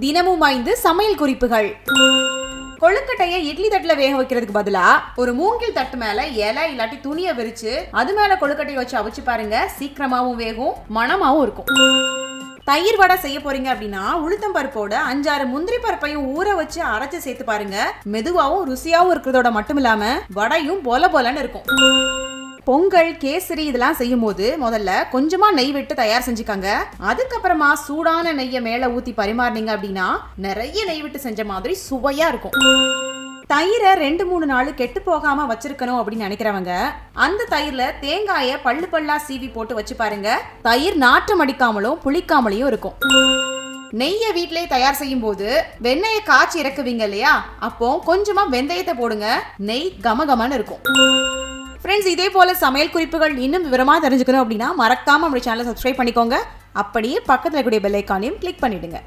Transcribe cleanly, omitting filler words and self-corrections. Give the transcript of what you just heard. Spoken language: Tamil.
தினமும் 5 சமையல் குறிப்புகள். கொழுக்கட்டையை இட்லி தட்டுல வேக வைக்கிறதுக்கு பதிலா ஒரு மூங்கில் தட்டு மேல இலை இல்லாட்டி துணியை விரிச்சு அது மேல கொழுக்கட்டையை வச்சு அவிச்சு பாருங்க. சீக்கிரமாவும் வேகும், மணமாவும் இருக்கும். தயிர் வடை செய்ய போறீங்க அப்படின்னா உளுத்தம் பருப்போட 5-6 முந்திரி பருப்பையும் ஊற வச்சு அரைச்சு சேர்த்து பாருங்க. மெதுவாவும் ருசியாவும் இருக்கிறதோட மட்டும் இல்லாம வடையும் போல போலன்னு இருக்கும். பொங்கல், கேசரி இதெல்லாம் செய்யும் போது முதல்ல கொஞ்சமா நெய் விட்டு தயார் செஞ்சுக்காங்க. அதுக்கப்புறமா சூடான நெய்யை மேல ஊத்தி பரிமாறினீங்க அப்படின்னா நிறைய நெய் விட்டு செஞ்ச மாதிரி சுவையா இருக்கும். தயிரை 2-3 நாள் கெட்டு போகாம வச்சிருக்கணும் அப்படின்னு நினைக்கிறவங்க அந்த தயிர்ல தேங்காயை பல்லு பல்லா சீவி போட்டு வச்சு பாருங்க. தயிர் நாற்றம் அடிக்காமலும் புளிக்காமலையும் இருக்கும். நெய்யை வீட்டிலே தயார் செய்யும் போது வெண்ணெயை காய்ச்சி இறக்குவீங்க இல்லையா, அப்போ கொஞ்சமா வெந்தயத்தை போடுங்க. நெய் கமகமன்னு இருக்கும். ஃப்ரெண்ட்ஸ், இதே போல சமையல் குறிப்புகள் இன்னும் விவரமாக தெரிஞ்சுக்கணும் அப்படின்னா மறக்காம நம்ம சேனலை சப்ஸ்கிரைப் பண்ணிக்கோங்க. அப்படியே பக்கத்தில் இருக்கக்கூடிய பெல் ஐக்கானையும் கிளிக் பண்ணிடுங்க.